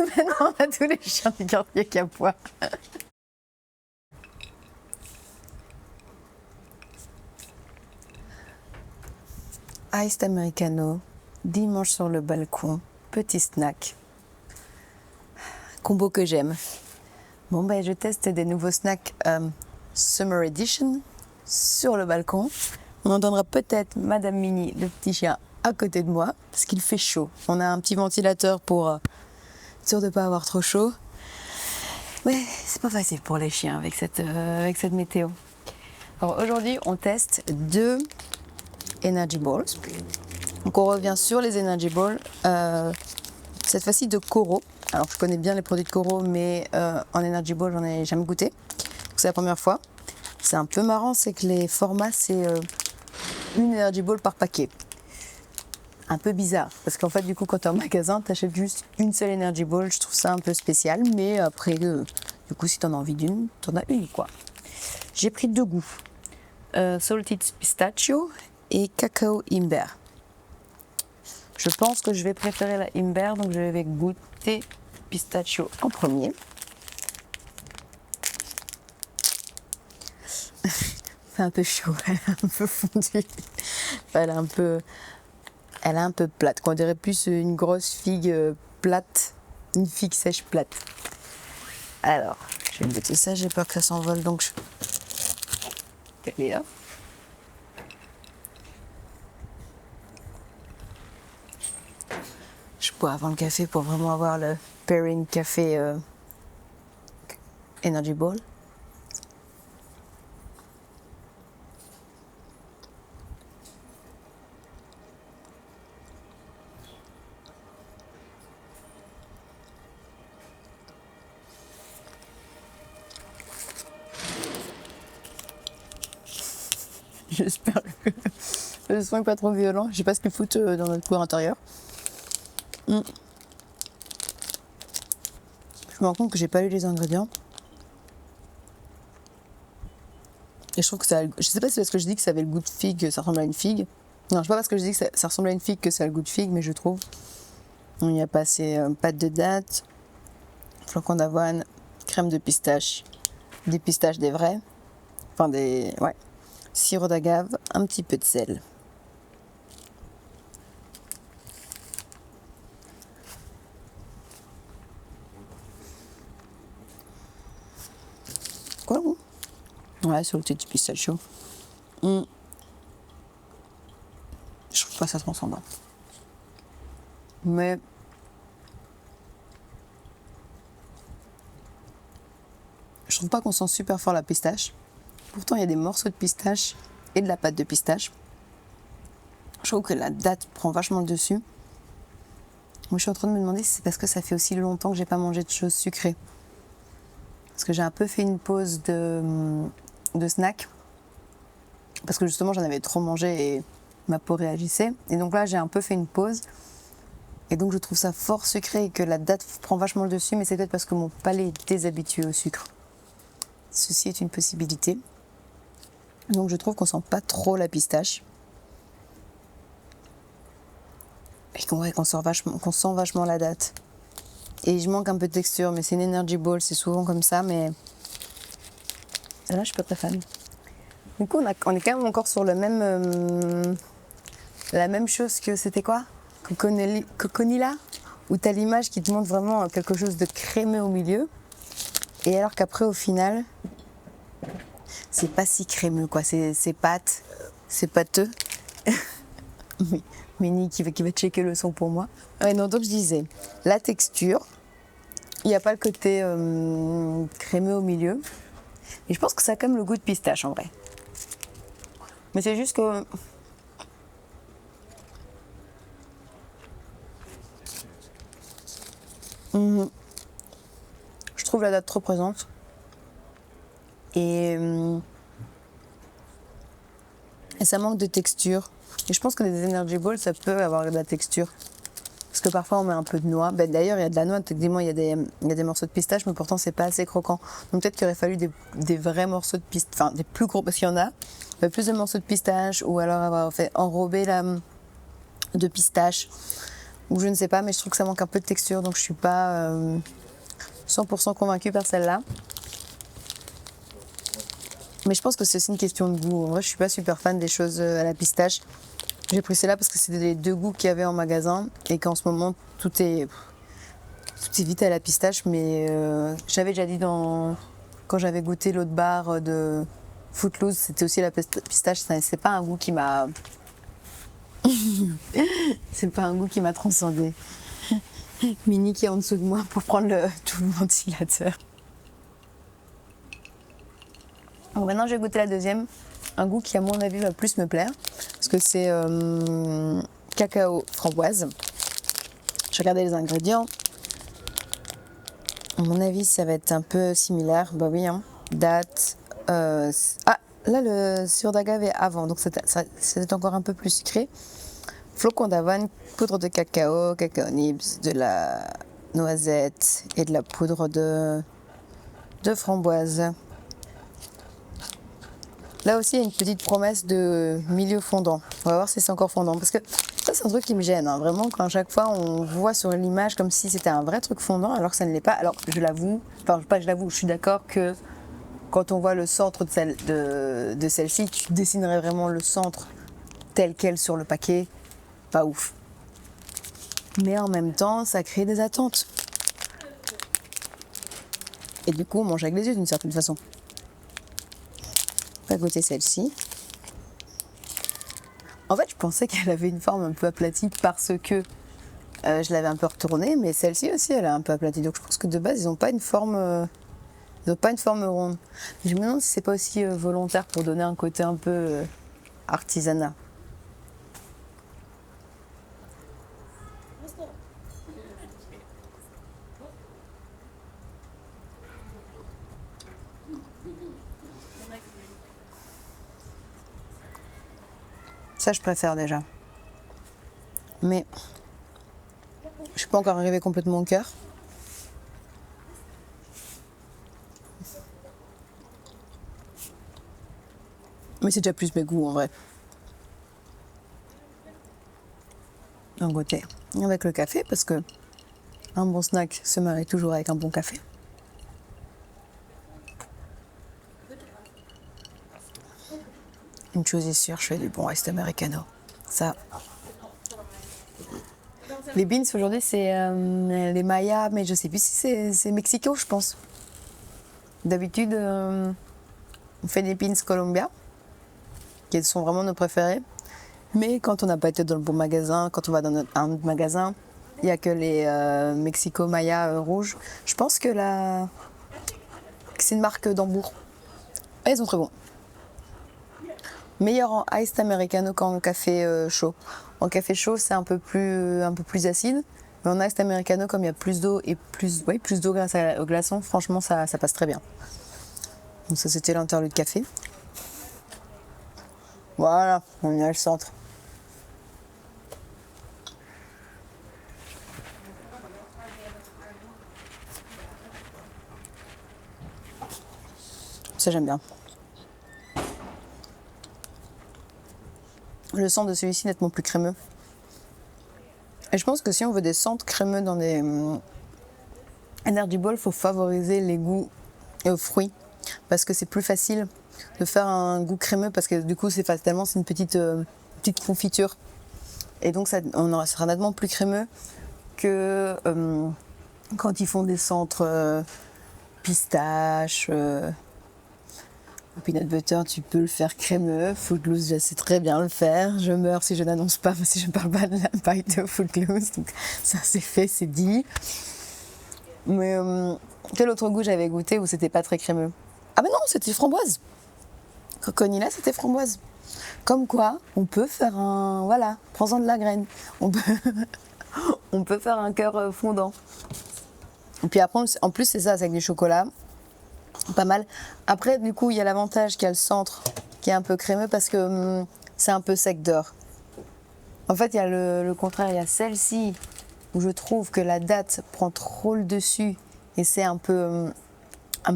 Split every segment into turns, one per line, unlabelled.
maintenant on a tous les chiens du quartier qui aboient. Iced Americano, dimanche sur le balcon, petit snack. Combo que j'aime. Bon ben je teste des nouveaux snacks Summer Edition sur le balcon. On entendra peut-être Madame Mini, le petit chien, à côté de moi, parce qu'il fait chaud. On a un petit ventilateur pour être sûr de ne pas avoir trop chaud. Mais c'est pas facile pour les chiens avec cette météo. Alors aujourd'hui, on teste 2 Energy Balls. Donc on revient sur les Energy Balls, cette fois-ci de Koro. Alors je connais bien les produits de Koro, mais en Energy Ball, j'en ai jamais goûté. Donc c'est la première fois. C'est un peu marrant, c'est que les formats, c'est une Energy Ball par paquet. Un peu bizarre, parce qu'en fait, du coup, quand tu es en magasin, tu achètes juste une seule Energy Ball. Je trouve ça un peu spécial, mais après, du coup, si tu en as envie d'une, tu en as une, quoi. J'ai pris 2 goûts. Salted Pistachio et Cacao Imber. Je pense que je vais préférer la Imber, donc je vais goûter Pistachio en premier. C'est un peu chaud, elle est un peu fondue. Elle est un peu plate. On dirait plus une grosse figue plate, une figue sèche plate. Alors, je vais goûter ça, j'ai peur que ça s'envole, donc elle est là. Je bois avant le café pour vraiment avoir le pairing café Energy Ball. J'espère que le son n'est pas trop violent. Je sais pas ce qu'ils foutent dans notre cour intérieur. Je me rends compte que j'ai pas lu les ingrédients. Et je trouve que ça. Je sais pas si c'est parce que je dis que ça avait le goût de figue, que ça ressemble à une figue. Non, je sais pas parce que je dis que ça ressemble à une figue que ça a le goût de figue, mais je trouve. On y a passé pâte de date, flocons d'avoine, crème de pistache, des pistaches des vrais. Enfin des. Ouais. Sirop d'agave, un petit peu de sel. Quoi le goût? Ouais, sur le petit pistachio. Je trouve pas ça transcendant. Mais je trouve pas qu'on sent super fort la pistache. Pourtant, il y a des morceaux de pistache et de la pâte de pistache. Je trouve que la date prend vachement le dessus. Moi, je suis en train de me demander si c'est parce que ça fait aussi longtemps que j'ai pas mangé de choses sucrées. Parce que j'ai un peu fait une pause de snack. Parce que justement, j'en avais trop mangé et ma peau réagissait. Et donc là, j'ai un peu fait une pause. Et donc, je trouve ça fort sucré et que la date prend vachement le dessus. Mais c'est peut-être parce que mon palais est déshabitué au sucre. Ceci est une possibilité. Donc je trouve qu'on sent pas trop la pistache. Et qu'on sent vachement la date. Et je manque un peu de texture, mais c'est une Energy Ball, c'est souvent comme ça, mais là je suis pas très fan. Du coup on est quand même encore sur la même chose que c'était quoi? Coconilla? Où t'as l'image qui te montre vraiment quelque chose de crémeux au milieu. Et alors qu'après au final, c'est pas si crémeux quoi, c'est pâte, c'est pâteux. Mini qui va checker le son pour moi. Ouais, non, donc je disais, la texture, il n'y a pas le côté crémeux au milieu. Et je pense que ça a quand même le goût de pistache en vrai. Mais c'est juste que... je trouve la date trop présente. Et ça manque de texture. Et je pense que les Energy Balls, ça peut avoir de la texture. Parce que parfois on met un peu de noix. Ben, d'ailleurs, il y a de la noix, techniquement il y a des morceaux de pistache, mais pourtant c'est pas assez croquant. Donc peut-être qu'il aurait fallu des vrais morceaux de pistache, enfin des plus gros, parce qu'il y en a, plus de morceaux de pistache, ou alors avoir fait enrober de pistache, ou je ne sais pas, mais je trouve que ça manque un peu de texture, donc je suis pas 100% convaincue par celle-là. Mais je pense que c'est aussi une question de goût. En vrai, je suis pas super fan des choses à la pistache. J'ai pris celle-là parce que c'était les deux goûts qu'il y avait en magasin et qu'en ce moment tout est vite à la pistache. Mais j'avais déjà dit quand j'avais goûté l'autre bar de Footloose, c'était aussi la pistache. C'est pas un goût qui m'a c'est pas un goût qui m'a transcendé. Mini qui est en dessous de moi pour prendre tout le ventilateur. Donc maintenant, j'ai goûté la deuxième. Un goût qui, à mon avis, va plus me plaire. Parce que c'est cacao framboise. Je regardais les ingrédients. À mon avis, ça va être un peu similaire. Bah oui, hein. Date. Ah, là, le sirop d'agave est avant. Donc, c'est encore un peu plus sucré. Flocons d'avoine, poudre de cacao, cacao nibs, de la noisette et de la poudre de framboise. Là aussi, il y a une petite promesse de milieu fondant. On va voir si c'est encore fondant. Parce que ça, c'est un truc qui me gêne. Hein. Vraiment, quand à chaque fois, on voit sur l'image comme si c'était un vrai truc fondant, alors que ça ne l'est pas. Alors, je l'avoue, je suis d'accord que quand on voit le centre de celle-ci, tu dessinerais vraiment le centre tel quel sur le paquet. Pas ouf. Mais en même temps, ça crée des attentes. Et du coup, on mange avec les yeux d'une certaine façon. On va goûter celle-ci. En fait, je pensais qu'elle avait une forme un peu aplatie parce que je l'avais un peu retournée, mais celle-ci aussi, elle est un peu aplatie. Donc je pense que de base, ils n'ont pas une forme ronde. Mais je me demande si c'est pas aussi volontaire pour donner un côté un peu artisanat. Ça, je préfère déjà. Mais je suis pas encore arrivée complètement au cœur. Mais c'est déjà plus mes goûts en vrai. Un goûter avec le café parce que un bon snack se marie toujours avec un bon café. Une chose est sûre, je fais du bon Iced Americano. Ça. Les beans aujourd'hui c'est les mayas, mais je sais plus si c'est mexicain, je pense. D'habitude, on fait des beans Colombia, qui sont vraiment nos préférés. Mais quand on n'a pas été dans le bon magasin, quand on va dans un autre magasin, il n'y a que les Mexico Maya rouges. Je pense que c'est une marque d'Hambourg. Et ils sont très bons. Meilleur en iced americano qu'en café chaud. En café chaud, c'est un peu plus acide. Mais en iced americano, comme il y a plus d'eau et plus d'eau grâce au glaçon, franchement, ça passe très bien. Donc ça, c'était l'interlude café. Voilà, on est à le centre. Ça, j'aime bien. Le centre de celui-ci nettement plus crémeux. Et je pense que si on veut des centres crémeux dans des Energy Ball, il faut favoriser les goûts fruits. Parce que c'est plus facile de faire un goût crémeux parce que du coup, c'est une petite confiture. Et donc, ça sera nettement plus crémeux que quand ils font des centres pistache. Peanut butter, tu peux le faire crémeux. Footloose, je sais très bien le faire. Je meurs si je n'annonce pas, si je ne parle pas de la paille de Footloose. Donc ça, c'est fait, c'est dit. Mais quel autre goût j'avais goûté où c'était pas très crémeux? Ah mais non, c'était framboise. Coconilla, c'était framboise. Comme quoi, on peut faire un... Voilà, prends-en de la graine. On peut faire un cœur fondant. Et puis après, en plus, c'est ça, c'est avec du chocolat. Pas mal. Après, du coup, il y a l'avantage qu'il y a le centre qui est un peu crémeux parce que c'est un peu sec dehors. En fait, il y a le contraire. Il y a celle-ci où je trouve que la date prend trop le dessus et c'est un peu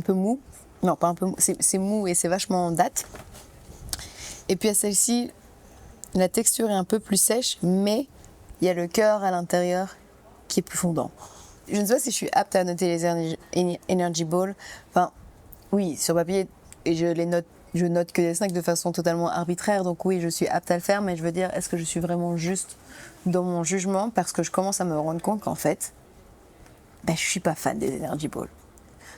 mou. Non, pas un peu mou. C'est mou et c'est vachement date. Et puis à celle-ci, la texture est un peu plus sèche, mais il y a le cœur à l'intérieur qui est plus fondant. Je ne sais pas si je suis apte à noter les Energy Balls. Enfin, oui, sur papier, et je note que des snacks de façon totalement arbitraire, donc oui, je suis apte à le faire, mais je veux dire, est-ce que je suis vraiment juste dans mon jugement, parce que je commence à me rendre compte qu'en fait, je suis pas fan des Energy Balls.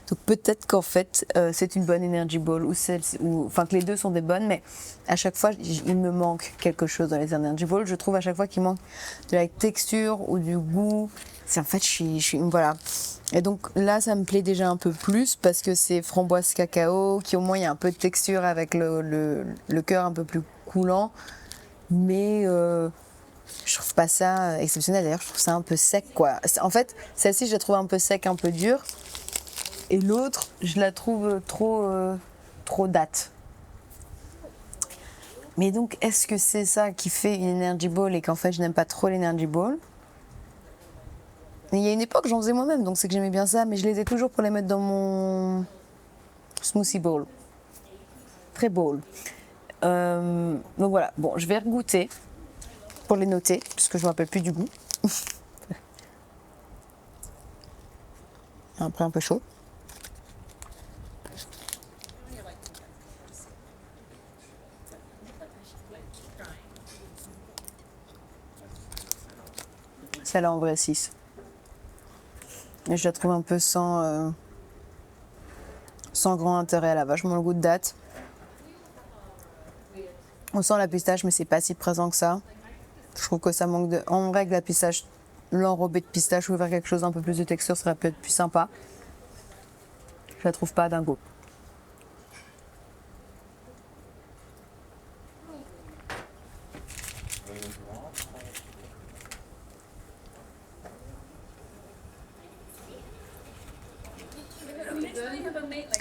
Donc peut-être qu'en fait, c'est une bonne Energy Ball, enfin que les deux sont des bonnes, mais à chaque fois, il me manque quelque chose dans les Energy Balls. Je trouve à chaque fois qu'il manque de la texture ou du goût. En fait, voilà. Et donc là, ça me plaît déjà un peu plus parce que c'est framboise cacao, qui au moins il y a un peu de texture avec le cœur un peu plus coulant. Mais je trouve pas ça exceptionnel. D'ailleurs, je trouve ça un peu sec, quoi. En fait, celle-ci, je la trouve un peu sec, un peu dure. Et l'autre, je la trouve trop date. Mais donc, est-ce que c'est ça qui fait une Energy Ball et qu'en fait, je n'aime pas trop l'Energy Ball? Il y a une époque, j'en faisais moi-même, donc c'est que j'aimais bien ça, mais je les ai toujours pour les mettre dans mon smoothie bowl. Très bowl. Donc voilà, bon, je vais regoûter pour les noter, parce que je ne me rappelle plus du goût. Après, un peu chaud. Celle-là, en vrai, 6. Et je la trouve un peu sans grand intérêt. Elle a vachement le goût de date. On sent la pistache, mais c'est pas si présent que ça. Je trouve que ça manque de. En vrai, que la pistache, l'enrobée de pistache ou faire quelque chose un peu plus de texture, ça aurait pu être plus sympa. Je la trouve pas dingo.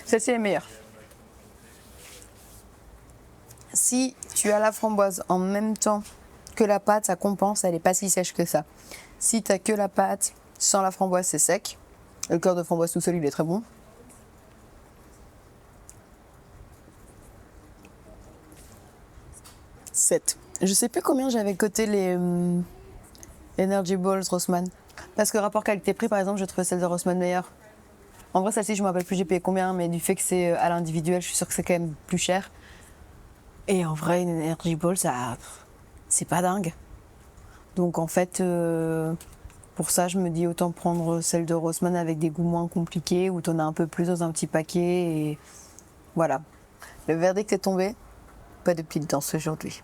Celle-ci est meilleure. Si tu as la framboise en même temps que la pâte, ça compense, elle n'est pas si sèche que ça. Si tu as que la pâte sans la framboise, c'est sec. Le cœur de framboise tout seul, il est très bon. Je sais plus combien j'avais coté les Energy Balls Rossmann. Parce que rapport qualité-prix, par exemple, je trouvais celle de Rossmann meilleure. En vrai, celle-ci, je me rappelle plus j'ai payé combien, mais du fait que c'est à l'individuel, je suis sûre que c'est quand même plus cher. Et en vrai, une Energy Ball, ça, c'est pas dingue. Donc en fait, pour ça, je me dis autant prendre celle de Rossmann avec des goûts moins compliqués, où t'en as un peu plus dans un petit paquet. Et voilà. Le verdict est tombé. Pas de petite danse aujourd'hui.